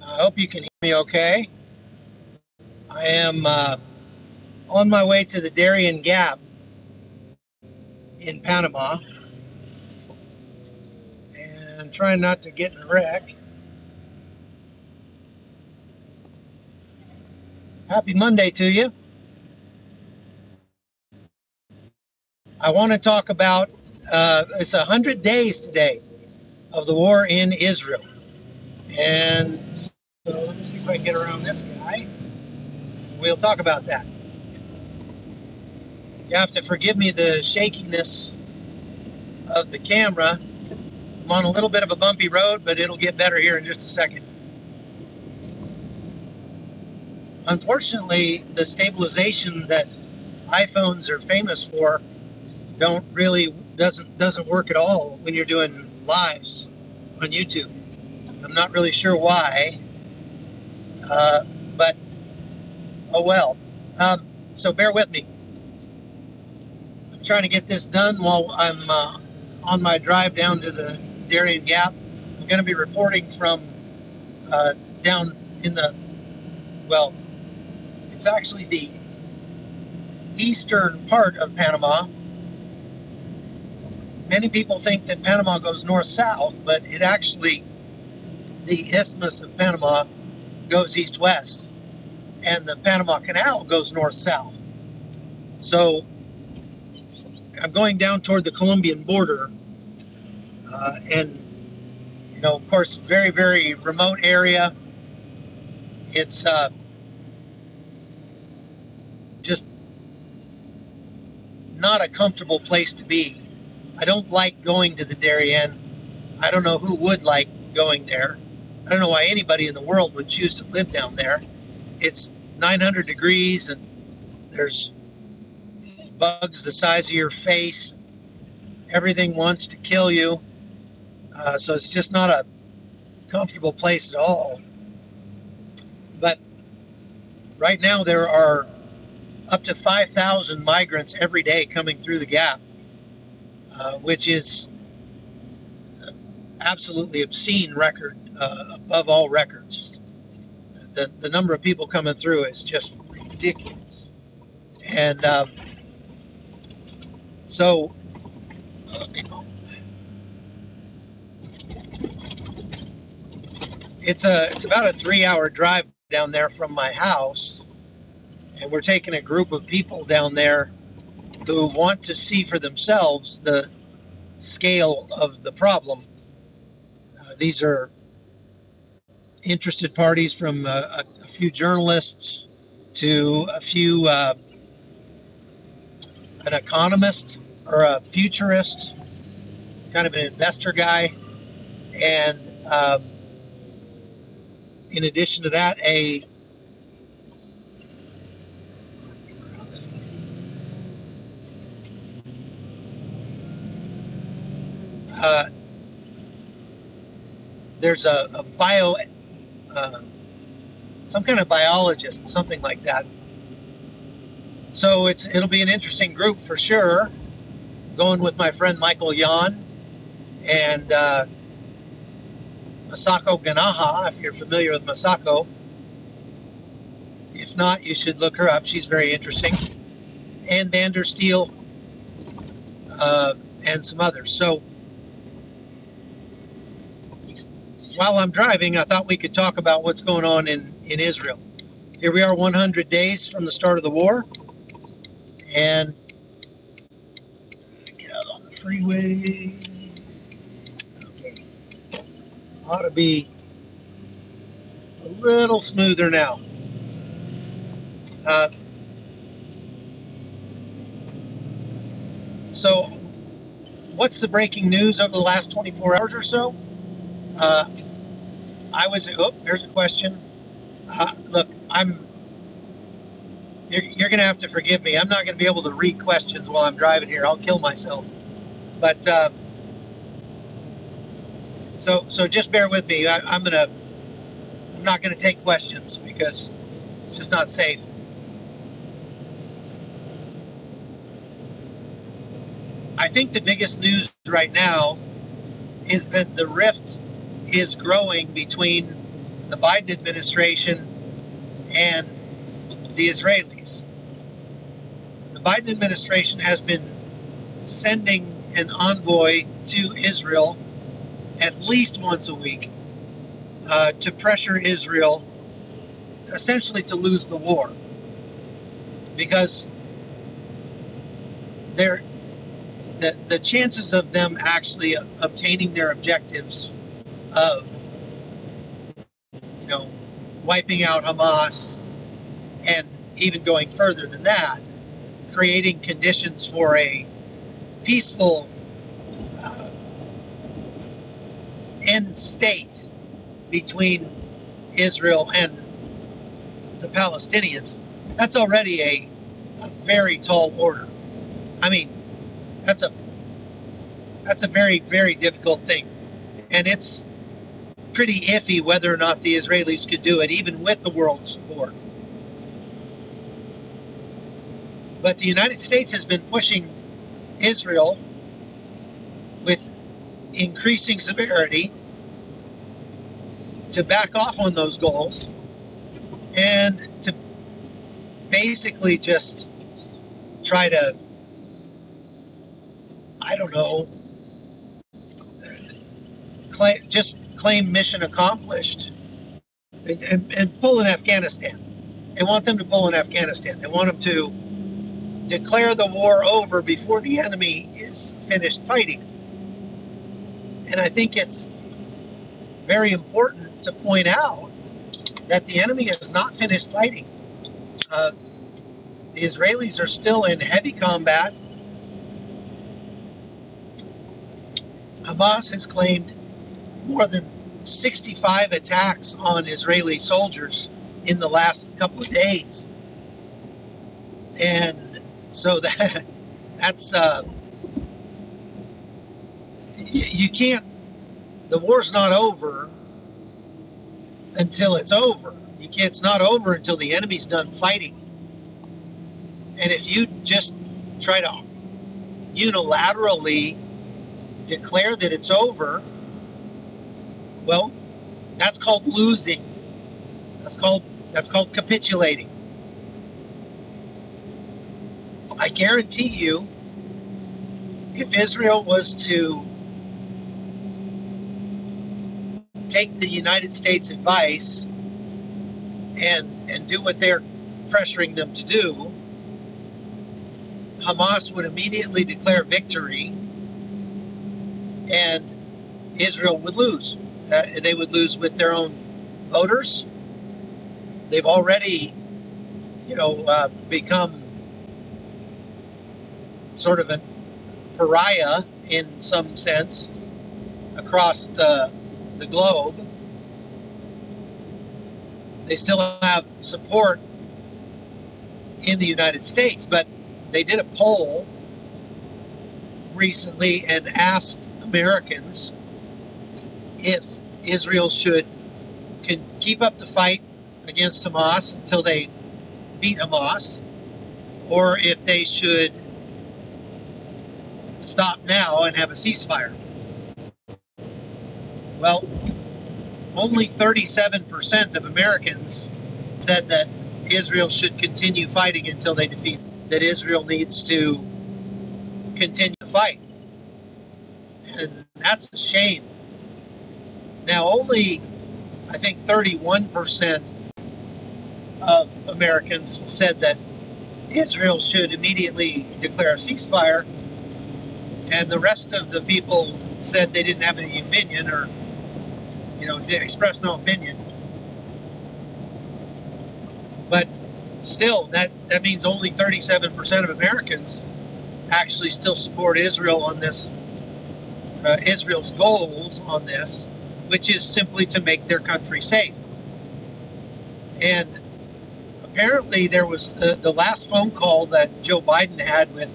I hope you can hear me okay. I am on my way to the Darien Gap in Panama and trying not to get in a wreck. Happy Monday to you. I want to talk about it's 100 days today of the war in Israel. And so let me see if I can get around this guy. We'll talk about that. You have to forgive me the shakiness of the camera. I'm on a little bit of a bumpy road, but it'll get better here in just a second. Unfortunately, the stabilization that iPhones are famous for doesn't work at all when you're doing lives on YouTube. I'm not really sure why, but oh well. So bear with me. I'm trying to get this done while I'm on my drive down to the Darien Gap. I'm going to be reporting from down in well, it's actually the eastern part of Panama. Many people think that Panama goes north-south, but the Isthmus of Panama goes east-west, and the Panama Canal goes north-south. So I'm going down toward the Colombian border, and of course, very, very remote area. It's just not a comfortable place to be. I don't like going to the Darien. I don't know who would like going there. I don't know why anybody in the world would choose to live down there. It's 900 degrees and there's bugs the size of your face. Everything wants to kill you. So it's just not a comfortable place at all. But right now there are up to 5,000 migrants every day coming through the gap, which is absolutely obscene record, above all records. The number of people coming through is just ridiculous. And so it's about a 3-hour drive down there from my house, and we're taking a group of people down there who want to see for themselves the scale of the problem. These are interested parties from a few journalists to a few an economist or a futurist, kind of an investor guy, and in addition to that, there's a bio, some kind of biologist, something like that. So it'll be an interesting group for sure. Going with my friend Michael Yan and Masako Ganaha, if you're familiar with Masako. If not, you should look her up. She's very interesting. And Vandersteel, and some others. So while I'm driving, I thought we could talk about what's going on in Israel. Here we are 100 days from the start of the war. And get out on the freeway. Okay. Ought to be a little smoother now. So what's the breaking news over the last 24 hours or so? There's a question. Look, you're going to have to forgive me. I'm not going to be able to read questions while I'm driving here. I'll kill myself. But so just bear with me. I'm not going to take questions because it's just not safe. I think the biggest news right now is that the rift is growing between the Biden administration and the Israelis. The Biden administration has been sending an envoy to Israel at least once a week to pressure Israel, essentially to lose the war, because the chances of them actually obtaining their objectives of, wiping out Hamas, and even going further than that, creating conditions for a peaceful end state between Israel and the Palestinians, that's already a very tall order. I mean, that's a very, very difficult thing. And it's pretty iffy whether or not the Israelis could do it, even with the world's support. But the United States has been pushing Israel with increasing severity to back off on those goals and to basically just try to, I don't know, claim mission accomplished and pull in Afghanistan. They want them to pull in Afghanistan. They want them to declare the war over before the enemy is finished fighting. And I think it's very important to point out that the enemy is not finished fighting. The Israelis are still in heavy combat. Hamas has claimed more than 65 attacks on Israeli soldiers in the last couple of days. And so that's you can't, the war's not over until it's over. It's not over until the enemy's done fighting. And if you just try to unilaterally declare that it's over, well, that's called losing. That's called capitulating. I guarantee you, if Israel was to take the United States advice and do what they're pressuring them to do, Hamas would immediately declare victory and Israel would lose. They would lose with their own voters. They've already, become sort of a pariah in some sense across the globe. They still have support in the United States, but they did a poll recently and asked Americans if Israel can keep up the fight against Hamas until they beat Hamas, or if they should stop now and have a ceasefire. Well, only 37% of Americans said that Israel should continue fighting until they defeat, that Israel needs to continue to fight. And that's a shame. Now, only, I think, 31% of Americans said that Israel should immediately declare a ceasefire, and the rest of the people said they didn't have any opinion, or express no opinion. But still, that means only 37% of Americans actually still support Israel on this, Israel's goals on this, which is simply to make their country safe. And apparently there was the last phone call that Joe Biden had with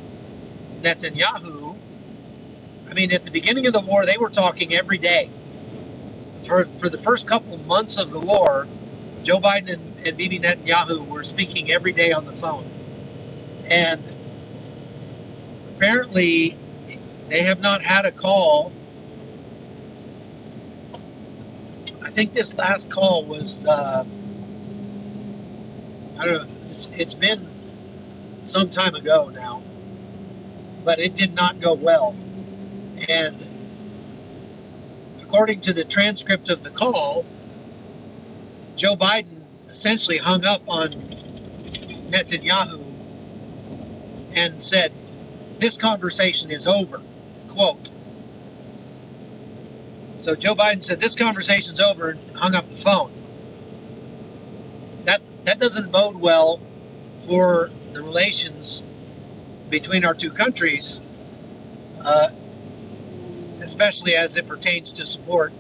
Netanyahu. I mean, at the beginning of the war, they were talking every day. For the first couple of months of the war, Joe Biden and Bibi Netanyahu were speaking every day on the phone. And apparently they have not had a call I think this last call was, I don't know, it's been some time ago now, but it did not go well. And according to the transcript of the call, Joe Biden essentially hung up on Netanyahu and said, "This conversation is over," quote. So Joe Biden said, "This conversation's over," and hung up the phone. That doesn't bode well for the relations between our two countries, especially as it pertains to support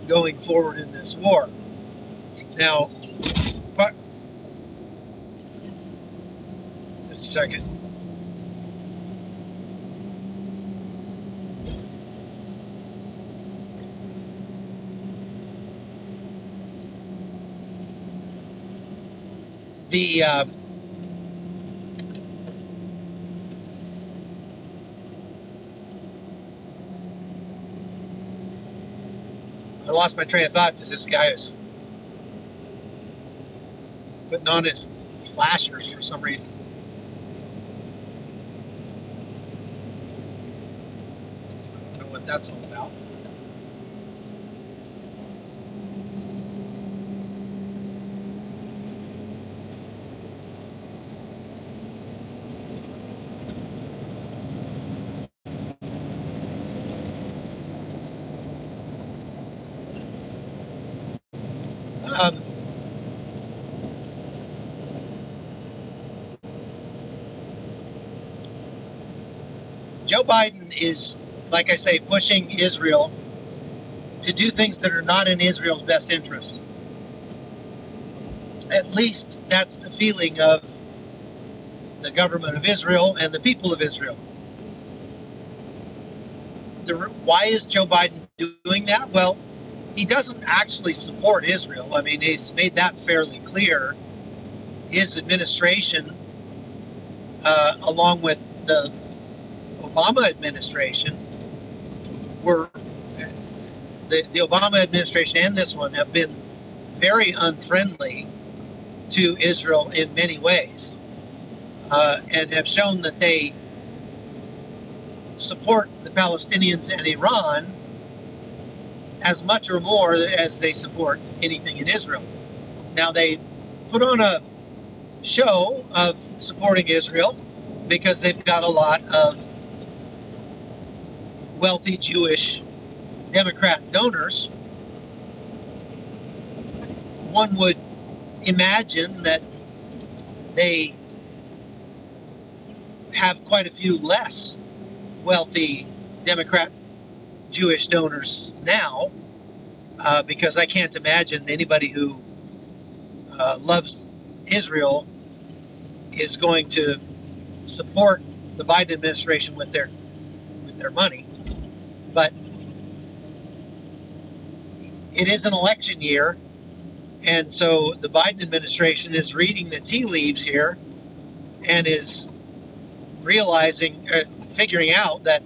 going forward in this war. Now, just a second. I lost my train of thought because this guy is putting on his flashers for some reason. I don't know what that's all about. Joe Biden is, like I say, pushing Israel to do things that are not in Israel's best interest. At least that's the feeling of the government of Israel and the people of Israel. Why is Joe Biden doing that? Well, he doesn't actually support Israel. I mean, he's made that fairly clear. His administration, along with the Obama administration, were the Obama administration and this one have been very unfriendly to Israel in many ways, and have shown that they support the Palestinians and Iran as much or more as they support anything in Israel. Now, they put on a show of supporting Israel because they've got a lot of wealthy Jewish Democrat donors. One would imagine that they have quite a few less wealthy Democrat Jewish donors now, because I can't imagine anybody who loves Israel is going to support the Biden administration with their money. But it is an election year, and so the Biden administration is reading the tea leaves here and is realizing, figuring out that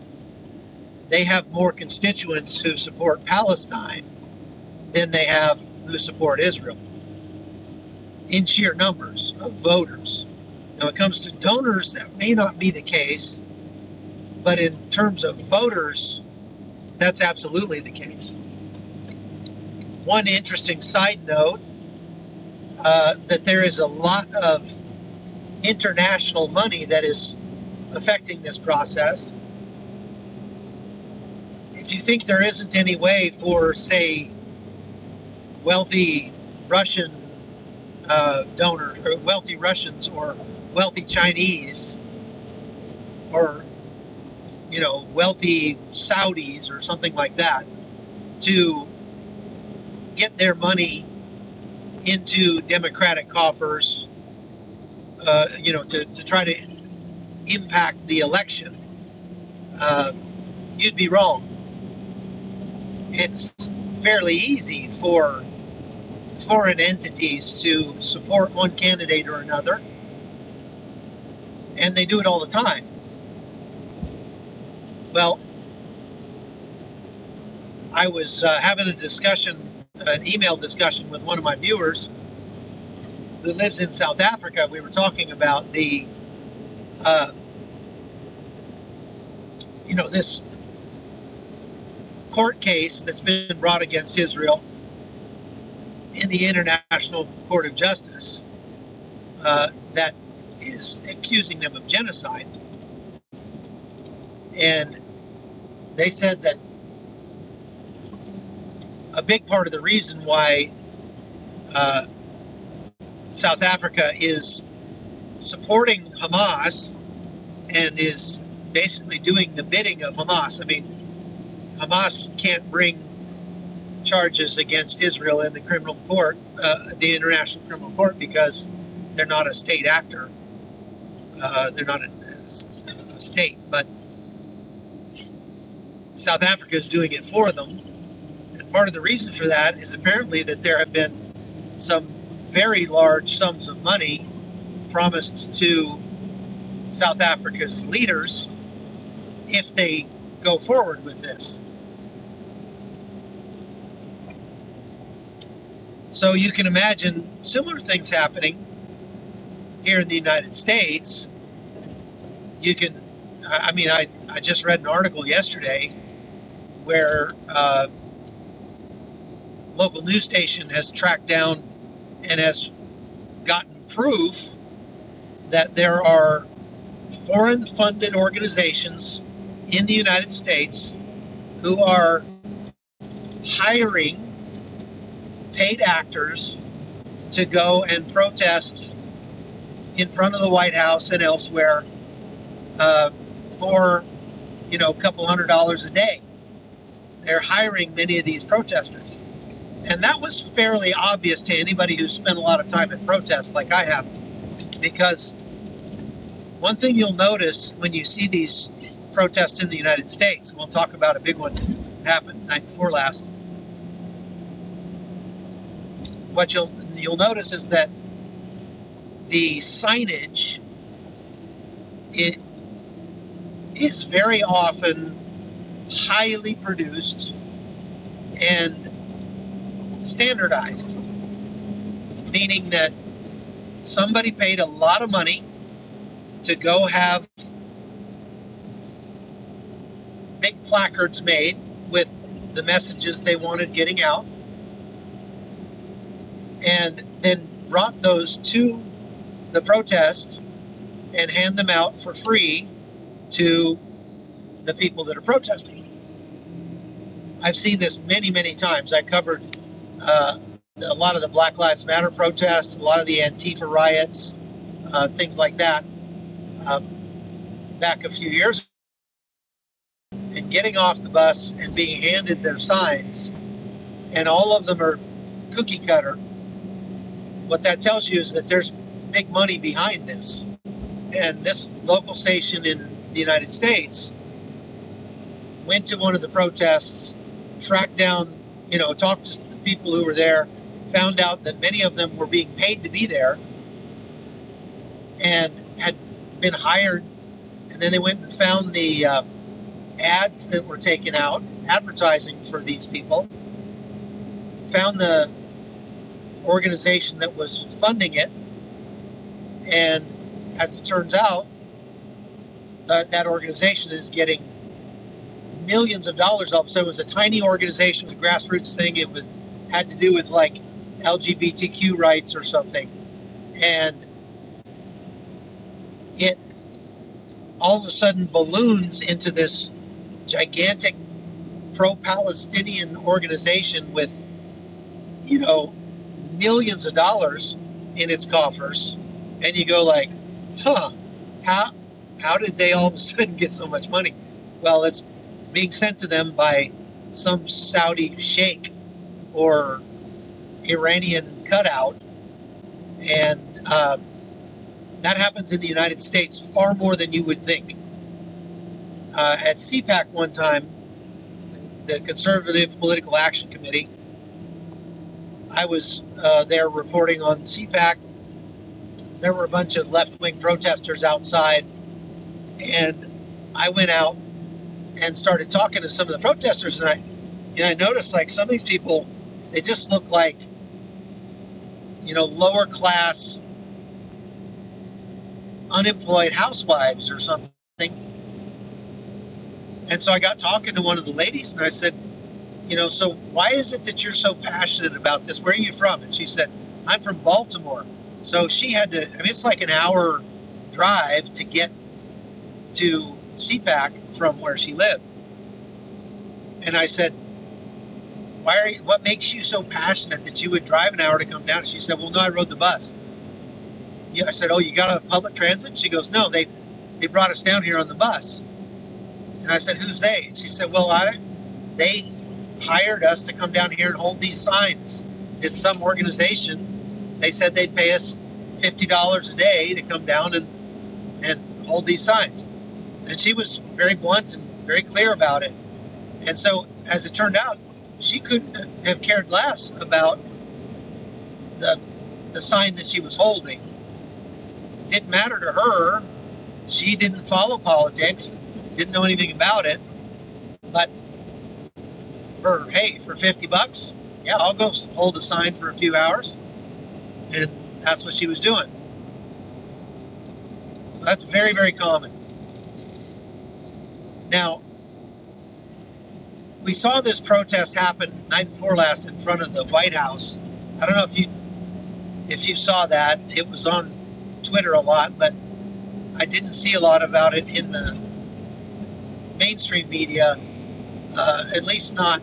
they have more constituents who support Palestine than they have who support Israel in sheer numbers of voters. Now, when it comes to donors, that may not be the case, but in terms of voters, that's absolutely the case. One interesting side note, that there is a lot of international money that is affecting this process. If you think there isn't any way for, say, wealthy Russian donors, or wealthy Russians, or wealthy Chinese, or wealthy Saudis or something like that, to get their money into Democratic coffers, to try to impact the election, you'd be wrong. It's fairly easy for foreign entities to support one candidate or another, and they do it all the time. Well, I was having a discussion an email discussion with one of my viewers who lives in South Africa. We were talking about the, this court case that's been brought against Israel in the International Court of Justice that is accusing them of genocide. And they said that a big part of the reason why South Africa is supporting Hamas and is basically doing the bidding of Hamas. I mean, Hamas can't bring charges against Israel in the criminal court, the International Criminal Court, because they're not a state actor. They're not a state, but South Africa is doing it for them. And part of the reason for that is apparently that there have been some very large sums of money promised to South Africa's leaders if they go forward with this. So you can imagine similar things happening here in the United States. You can, I just read an article yesterday where local news station has tracked down and has gotten proof that there are foreign funded organizations in the United States who are hiring paid actors to go and protest in front of the White House and elsewhere for, a couple $100 a day. They're hiring many of these protesters. And that was fairly obvious to anybody who's spent a lot of time at protests like I have, because one thing you'll notice when you see these protests in the United States, we'll talk about a big one that happened night before last. What you'll notice is that the signage, it is very often highly produced and standardized, meaning that somebody paid a lot of money to go have big placards made with the messages they wanted getting out, and then brought those to the protest and hand them out for free to the people that are protesting. I've seen this many, many times. I covered a lot of the Black Lives Matter protests, a lot of the Antifa riots, things like that, back a few years ago. And getting off the bus and being handed their signs, and all of them are cookie cutter. What that tells you is that there's big money behind this. And this local station in the United States went to one of the protests, tracked down, talked to the people who were there, found out that many of them were being paid to be there and had been hired. And then they went and found the ads that were taken out, advertising for these people, found the organization that was funding it, and as it turns out, that organization is getting millions of dollars off. So it was a tiny organization, a grassroots thing. It had to do with like LGBTQ rights or something, and it all of a sudden balloons into this gigantic pro-Palestinian organization with, millions of dollars in its coffers, and you go like, how did they all of a sudden get so much money? Well, it's being sent to them by some Saudi sheikh or Iranian cutout, and that happens in the United States far more than you would think. At CPAC one time, the Conservative Political Action Committee, I was there reporting on CPAC. There were a bunch of left-wing protesters outside, and I went out and started talking to some of the protesters, and I noticed like some of these people They just look like, lower class, unemployed housewives or something. And so I got talking to one of the ladies and I said, so why is it that you're so passionate about this? Where are you from? And she said, I'm from Baltimore. So she had to, it's like an hour drive to get to CPAC from where she lived. And I said, what makes you so passionate that you would drive an hour to come down? And she said, well, no, I rode the bus. Yeah, I said, oh, you got a public transit? She goes, no, they brought us down here on the bus. And I said, who's they? And she said, well, they hired us to come down here and hold these signs. It's some organization. They said they'd pay us $50 a day to come down and hold these signs. And she was very blunt and very clear about it. And so, as it turned out, she couldn't have cared less about the sign that she was holding. It didn't matter to her. She didn't follow politics, didn't know anything about it. But for $50, yeah, I'll go hold a sign for a few hours. And that's what she was doing. So that's very, very common. Now, we saw this protest happen night before last in front of the White House. I don't know if you saw that. It was on Twitter a lot, but I didn't see a lot about it in the mainstream media, at least not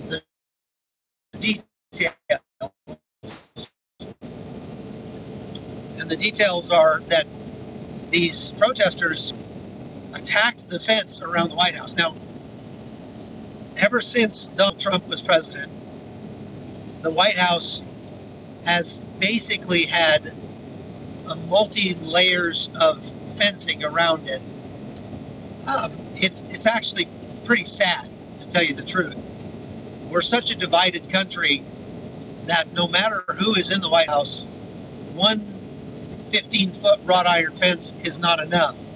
the details. And the details are that these protesters attacked the fence around the White House. Now, ever since Donald Trump was president, the White House has basically had multi-layers of fencing around it. It's actually pretty sad, to tell you the truth. We're such a divided country that no matter who is in the White House, one 15-foot wrought iron fence is not enough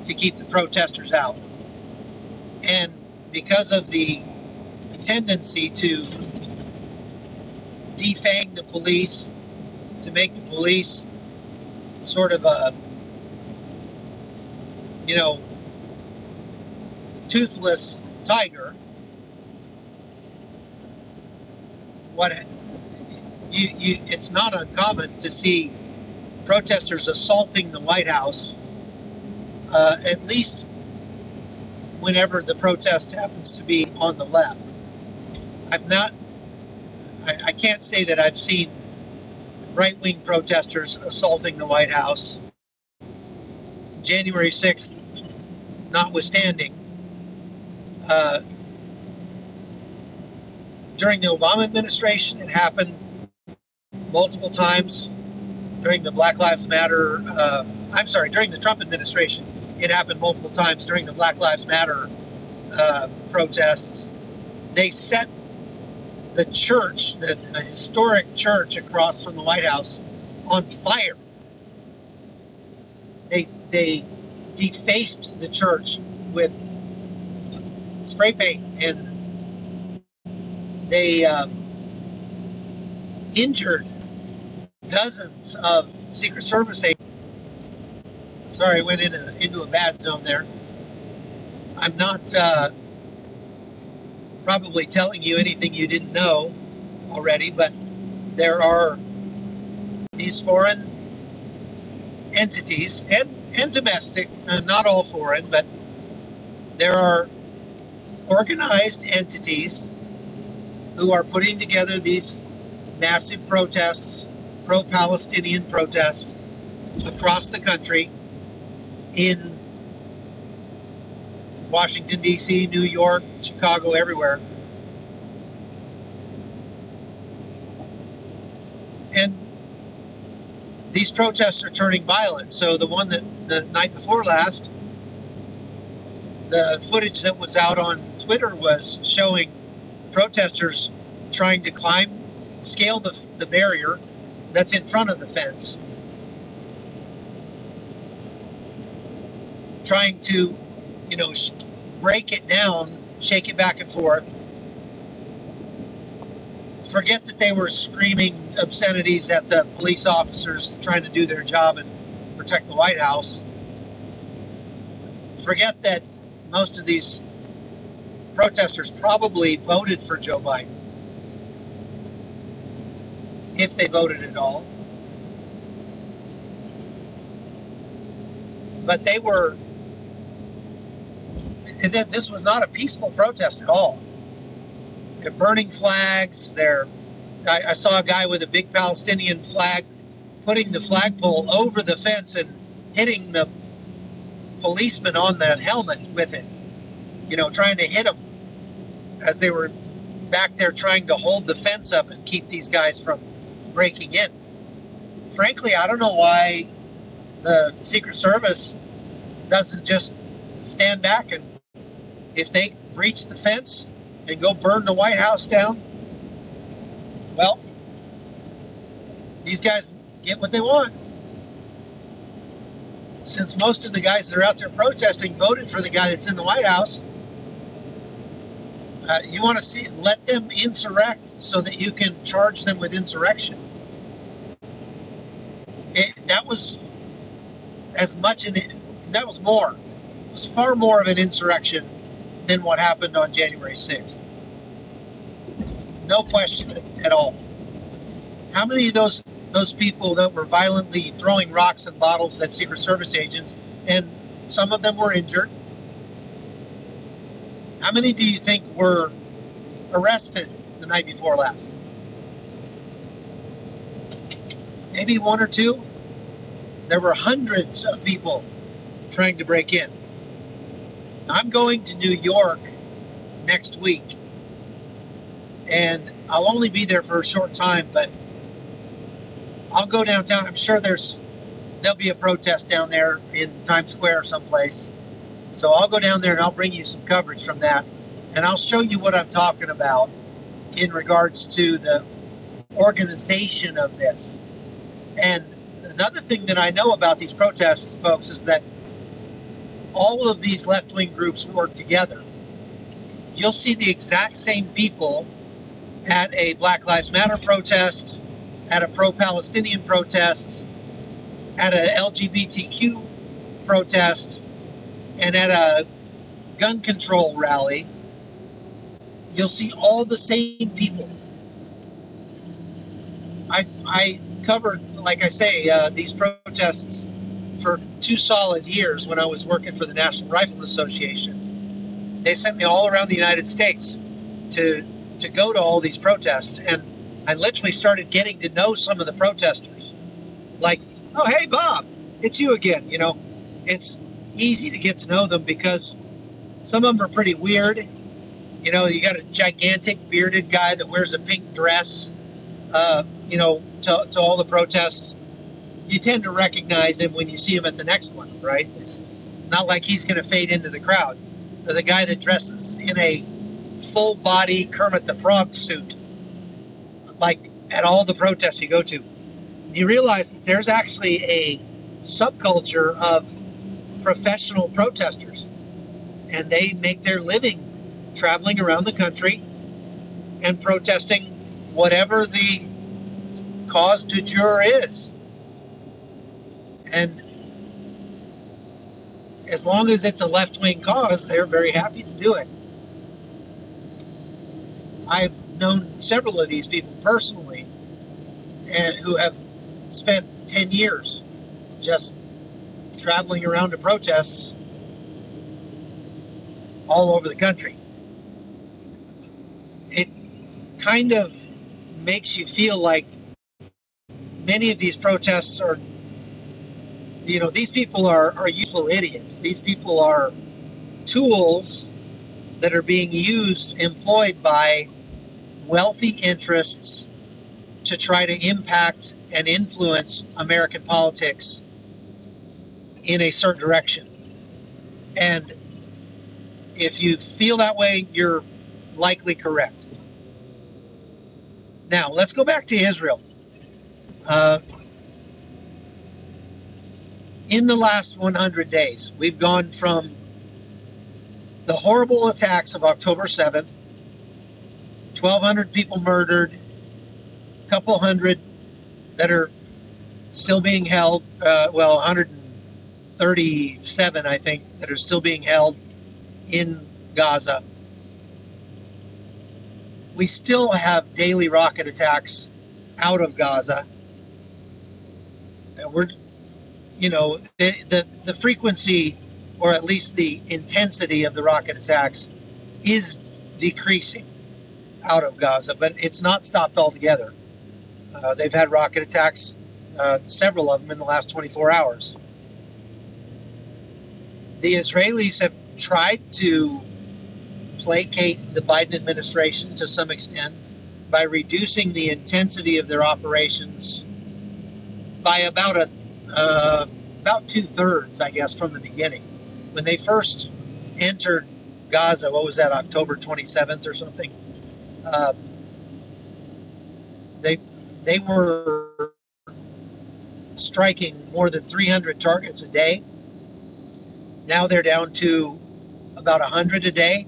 to keep the protesters out. And because of the tendency to defang the police, to make the police sort of a, toothless tiger, it's not uncommon to see protesters assaulting the White House, at least whenever the protest happens to be on the left. I can't say that I've seen right-wing protesters assaulting the White House, January 6th notwithstanding. During the Obama administration, it happened multiple times. During the Black Lives Matter, during the Trump administration, it happened multiple times. During the Black Lives Matter protests, they set the church, the historic church across from the White House, on fire. They defaced the church with spray paint, and they injured dozens of Secret Service agents. Sorry, I went into a bad zone there. I'm not probably telling you anything you didn't know already, but there are these foreign entities and domestic, not all foreign, but there are organized entities who are putting together these massive protests, pro-Palestinian protests across the country, in Washington, D.C., New York, Chicago, everywhere. And these protests are turning violent. So the one that the night before last, the footage that was out on Twitter was showing protesters trying to scale the barrier that's in front of the fence, trying to, break it down, shake it back and forth. Forget that they were screaming obscenities at the police officers trying to do their job and protect the White House. Forget that most of these protesters probably voted for Joe Biden, if they voted at all. But this was not a peaceful protest at all. They're burning flags. I saw a guy with a big Palestinian flag putting the flagpole over the fence and hitting the policeman on the helmet with it, trying to hit him as they were back there trying to hold the fence up and keep these guys from breaking in. Frankly, I don't know why the Secret Service doesn't just stand back, and if they breach the fence and go burn the White House down, well, these guys get what they want. Since most of the guys that are out there protesting voted for the guy that's in the White House, you want to let them insurrect so that you can charge them with insurrection. That was more. It was far more of an insurrection than what happened on January 6th. No question at all. How many of those people that were violently throwing rocks and bottles at Secret Service agents, and some of them were injured, how many do you think were arrested the night before last? Maybe one or two? There were hundreds of people trying to break in. I'm going to New York next week, and I'll only be there for a short time, but I'll go downtown. I'm sure there'll be a protest down there in Times Square someplace. So I'll go down there and I'll bring you some coverage from that, and I'll show you what I'm talking about in regards to the organization of this. And another thing that I know about these protests, folks, is that all of these left-wing groups work together. You'll see the exact same people at a Black Lives Matter protest, at a pro-Palestinian protest, at a LGBTQ protest, and at a gun control rally. You'll see all the same people. I covered, like I say, these protests for 2 solid years when I was working for the National Rifle Association. They sent me all around the United States to go to all these protests, and I literally started getting to know some of the protesters. Like, oh, hey, Bob, it's you again. It's easy to get to know them because some of them are pretty weird. You got a gigantic bearded guy that wears a pink dress, to all the protests. You tend to recognize him when you see him at the next one, right? It's not like he's going to fade into the crowd. Or the guy that dresses in a full-body Kermit the Frog suit, like at all the protests you go to. You realize that there's actually a subculture of professional protesters, and they make their living traveling around the country and protesting whatever the cause du jour is. And as long as it's a left-wing cause, they're very happy to do it. I've known several of these people personally, and who have spent 10 years just traveling around to protests all over the country. It kind of makes you feel like many of these protests are, these people are useful idiots. These people are tools that are being employed by wealthy interests to try to impact and influence American politics in a certain direction. And if you feel that way, you're likely correct. Now, let's go back to Israel. In the last 100 days, we've gone from the horrible attacks of October 7th, 1,200 people murdered, couple hundred that are still being held. Well, 137, I think, that are still being held in Gaza. We still have daily rocket attacks out of Gaza. And we're, the frequency, or at least the intensity of the rocket attacks, is decreasing out of Gaza, but it's not stopped altogether. They've had rocket attacks, several of them in the last 24 hours. The Israelis have tried to placate the Biden administration to some extent by reducing the intensity of their operations by about about 2/3, I guess, from the beginning. When they first entered Gaza, what was that, October 27th or something? They were striking more than 300 targets a day. Now they're down to about 100 a day.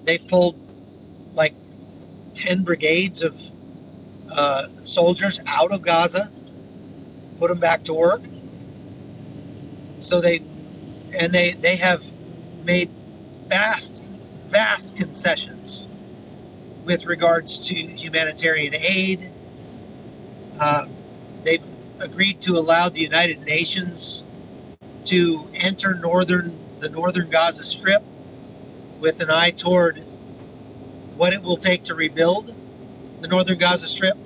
They've pulled like 10 brigades of soldiers out of Gaza, put them back to work. So they have made vast concessions with regards to humanitarian aid. They've agreed to allow the United Nations to enter the northern Gaza Strip with an eye toward what it will take to rebuild the northern Gaza Strip.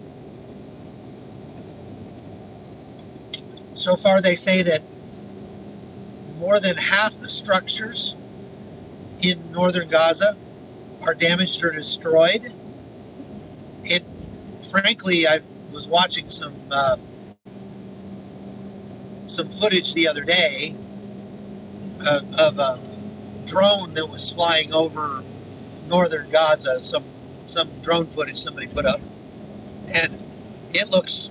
So far, they say that more than half the structures in northern Gaza are damaged or destroyed. Frankly, I was watching some footage the other day of a drone that was flying over northern Gaza, some drone footage somebody put up, and it looks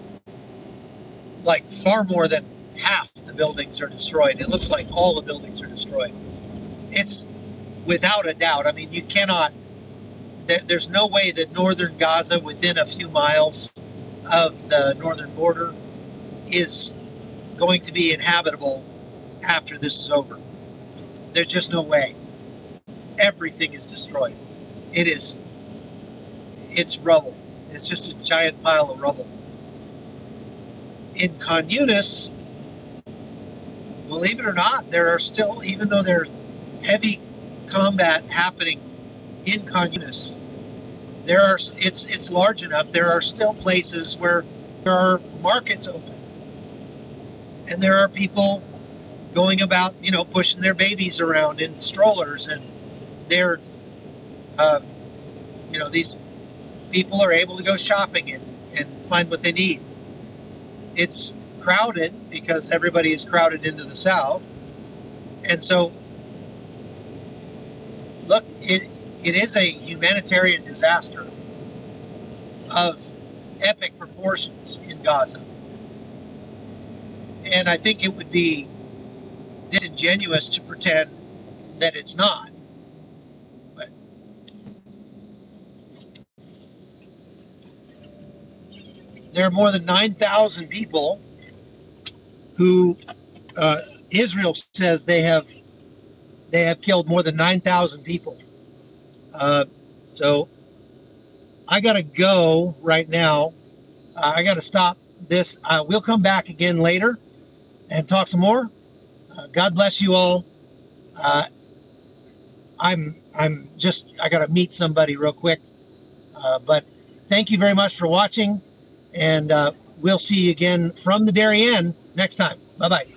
like far more than half the buildings are destroyed. It looks like all the buildings are destroyed. It's without a doubt. I mean, you cannot, there's no way that northern Gaza, within a few miles of the northern border, is going to be inhabitable after this is over. There's just no way. Everything is destroyed. It's rubble. It's just a giant pile of rubble. In Khan Yunis, believe it or not, there are still, even though there's heavy combat happening in Khan Yunis, it's large enough. There are still places where there are markets open, and there are people going about, pushing their babies around in strollers, and they're, these people are able to go shopping and find what they need. It's crowded because everybody is crowded into the south, and so look, it is a humanitarian disaster of epic proportions in Gaza, and I think it would be disingenuous to pretend that it's not. But there are more than 9,000 people who Israel says they have killed more than 9,000 people. So I got to go right now. I got to stop this. We'll come back again later and talk some more. God bless you all. I got to meet somebody real quick. But thank you very much for watching, and we'll see you again from the Darien next time. Bye-bye.